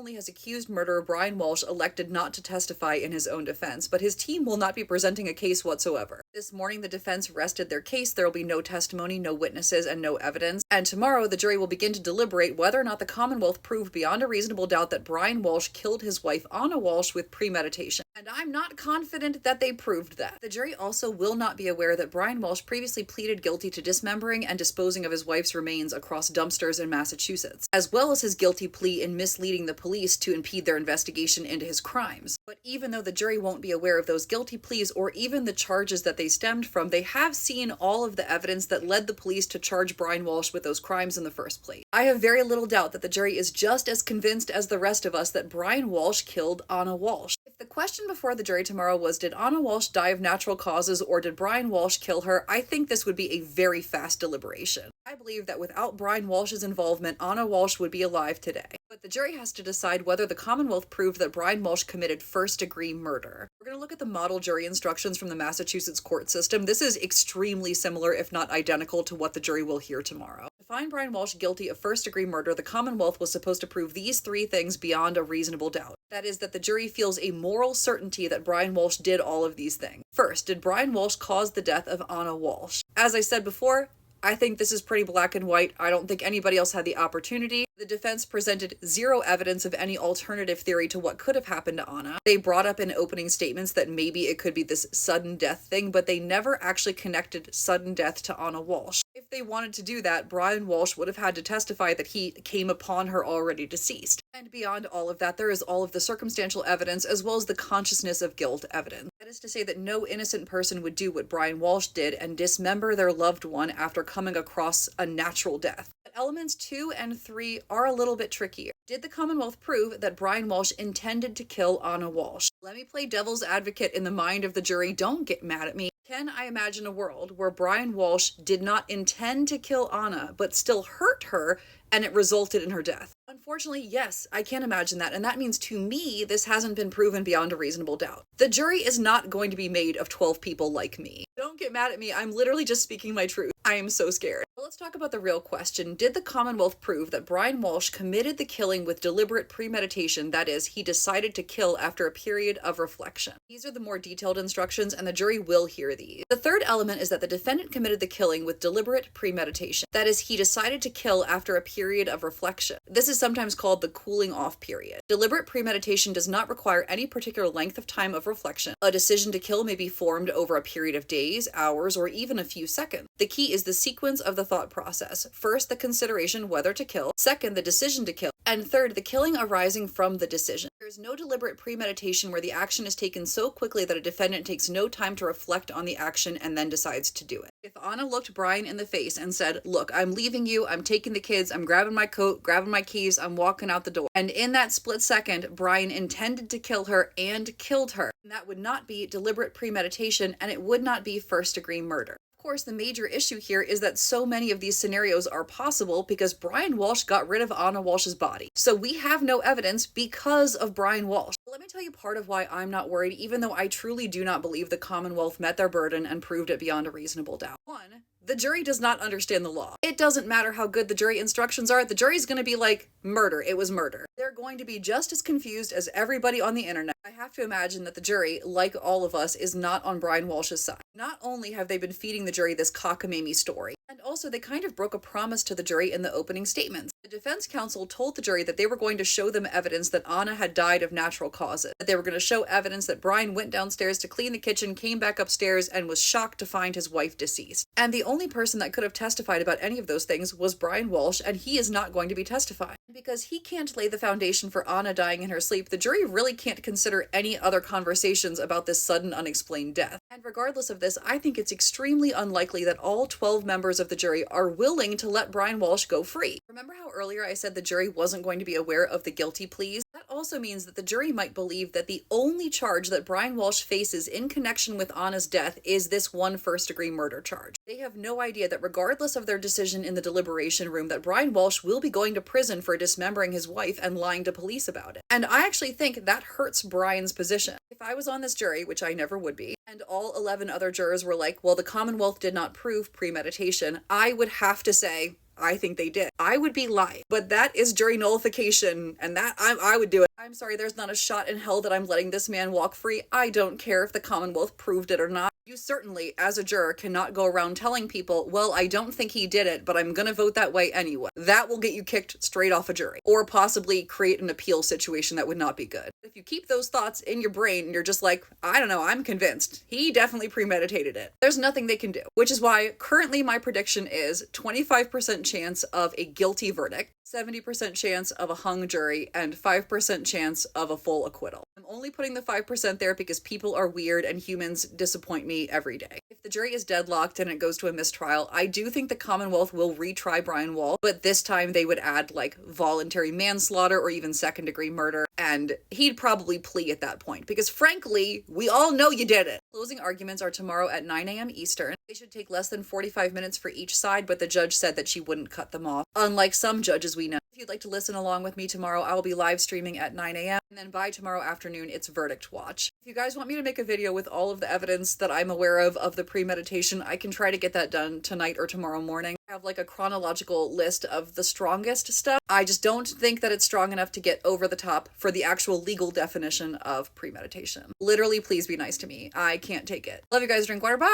only has accused murderer Brian Walshe elected not to testify in his own defense, but his team will not be presenting a case whatsoever. This morning, the defense rested their case. There will be no testimony, no witnesses, and no evidence. And tomorrow, the jury will begin to deliberate whether or not the Commonwealth proved beyond a reasonable doubt that Brian Walshe killed his wife Anna Walshe with premeditation. And I'm not confident that they proved that. The jury also will not be aware that Brian Walshe previously pleaded guilty to dismembering and disposing of his wife's remains across dumpsters in Massachusetts, as well as his guilty plea in misleading the police to impede their investigation into his crimes. But even though the jury won't be aware of those guilty pleas or even the charges that they stemmed from, they have seen all of the evidence that led the police to charge Brian Walshe with those crimes in the first place. I have very little doubt that the jury is just as convinced as the rest of us that Brian Walshe killed Anna Walshe. If the question before the jury tomorrow was, did Anna Walshe die of natural causes or did Brian Walshe kill her, I think this would be a very fast deliberation. I believe that without Brian Walshe's involvement, Anna Walshe would be alive today. But the jury has to decide whether the Commonwealth proved that Brian Walshe committed first-degree murder. We're going to look at the model jury instructions from the Massachusetts court system. This is extremely similar, if not identical, to what the jury will hear tomorrow. To find Brian Walshe guilty of first-degree murder, the Commonwealth was supposed to prove these three things beyond a reasonable doubt. That is, that the jury feels a moral certainty that Brian Walshe did all of these things. First, did Brian Walshe cause the death of Anna Walshe? As I said before, I think this is pretty black and white. I don't think anybody else had the opportunity. The defense presented zero evidence of any alternative theory to what could have happened to Anna. They brought up in opening statements that maybe it could be this sudden death thing, but they never actually connected sudden death to Anna Walshe. If they wanted to do that, Brian Walshe would have had to testify that he came upon her already deceased. And beyond all of that, there is all of the circumstantial evidence as well as the consciousness of guilt evidence. That is to say that no innocent person would do what Brian Walshe did and dismember their loved one after coming across a natural death. But elements 2 and 3 are a little bit trickier. Did the Commonwealth prove that Brian Walshe intended to kill Anna Walshe? Let me play devil's advocate in the mind of the jury. Don't get mad at me. Can I imagine a world where Brian Walshe did not intend to kill Anna, but still hurt her, and it resulted in her death? Unfortunately, yes, I can imagine that, and that means to me, this hasn't been proven beyond a reasonable doubt. The jury is not going to be made of 12 people like me. Don't get mad at me, I'm literally just speaking my truth. I am so scared. Well, let's talk about the real question. Did the Commonwealth prove that Brian Walshe committed the killing with deliberate premeditation? That is, he decided to kill after a period of reflection. These are the more detailed instructions, and the jury will hear these. The third element is that the defendant committed the killing with deliberate premeditation. That is, he decided to kill after a period of reflection. This is sometimes called the cooling off period. Deliberate premeditation does not require any particular length of time of reflection. A decision to kill may be formed over a period of days, hours, or even a few seconds. The key is the sequence of the thought process. First, the consideration whether to kill. Second, the decision to kill. And third, the killing arising from the decision. There is no deliberate premeditation where the action is taken so quickly that a defendant takes no time to reflect on the action and then decides to do it. If Anna looked Brian in the face and said, "Look, I'm leaving you, I'm taking the kids, I'm grabbing my coat, grabbing my keys, I'm walking out the door," and in that split second, Brian intended to kill her and killed her, that would not be deliberate premeditation and it would not be first-degree murder. Of course, the major issue here is that so many of these scenarios are possible because Brian Walshe got rid of Anna Walshe's body. So we have no evidence because of Brian Walshe. Let me tell you part of why I'm not worried, even though I truly do not believe the Commonwealth met their burden and proved it beyond a reasonable doubt. One, the jury does not understand the law. It doesn't matter how good the jury instructions are, the jury's going to be like, murder, it was murder. They're going to be just as confused as everybody on the internet. I have to imagine that the jury, like all of us, is not on Brian Walshe's side. Not only have they been feeding the jury this cockamamie story, and also they kind of broke a promise to the jury in the opening statements. The defense counsel told the jury that they were going to show them evidence that Anna had died of natural causes, that they were going to show evidence that Brian went downstairs to clean the kitchen, came back upstairs, and was shocked to find his wife deceased. And the only person that could have testified about any of those things was Brian Walshe, and he is not going to be testifying. Because he can't lay the foundation for Anna dying in her sleep, the jury really can't consider any other conversations about this sudden unexplained death. And regardless of this, I think it's extremely unlikely that all 12 members of the jury are willing to let Brian Walshe go free. Remember how earlier I said the jury wasn't going to be aware of the guilty pleas? That also means that the jury might believe that the only charge that Brian Walshe faces in connection with Anna's death is this one first-degree murder charge. They have no idea that regardless of their decision in the deliberation room, that Brian Walshe will be going to prison for dismembering his wife and lying to police about it. And I actually think that hurts Brian's position. If I was on this jury, which I never would be, and all 11 other jurors were like, well, the Commonwealth did not prove premeditation, I would have to say, I think they did. I would be lying. But that is jury nullification, and that I would do it. I'm sorry, there's not a shot in hell that I'm letting this man walk free. I don't care if the Commonwealth proved it or not. You certainly, as a juror, cannot go around telling people, well, I don't think he did it, but I'm gonna vote that way anyway. That will get you kicked straight off a jury, or possibly create an appeal situation that would not be good. If you keep those thoughts in your brain and you're just like, I don't know, I'm convinced. He definitely premeditated it. There's nothing they can do, which is why currently my prediction is 25% chance of a guilty verdict, 70% chance of a hung jury, and 5% chance of a full acquittal. I'm only putting the 5% there because people are weird and humans disappoint me every day. If the jury is deadlocked and it goes to a mistrial, I do think the Commonwealth will retry Brian Walshe, but this time they would add like voluntary manslaughter or even second-degree murder, and he'd probably plea at that point because frankly, we all know you did it. Closing arguments are tomorrow at 9 a.m. Eastern. They should take less than 45 minutes for each side, but the judge said that she wouldn't cut them off, unlike some judges we know. If you'd like to listen along with me tomorrow, I will be live streaming at 9 a.m. and then by tomorrow afternoon, it's verdict watch. If you guys want me to make a video with all of the evidence that I'm aware of the premeditation, I can try to get that done tonight or tomorrow morning. I have like a chronological list of the strongest stuff. I just don't think that it's strong enough to get over the top for the actual legal definition of premeditation. Literally, please be nice to me. I can't take it. Love you guys. Drink water. Bye.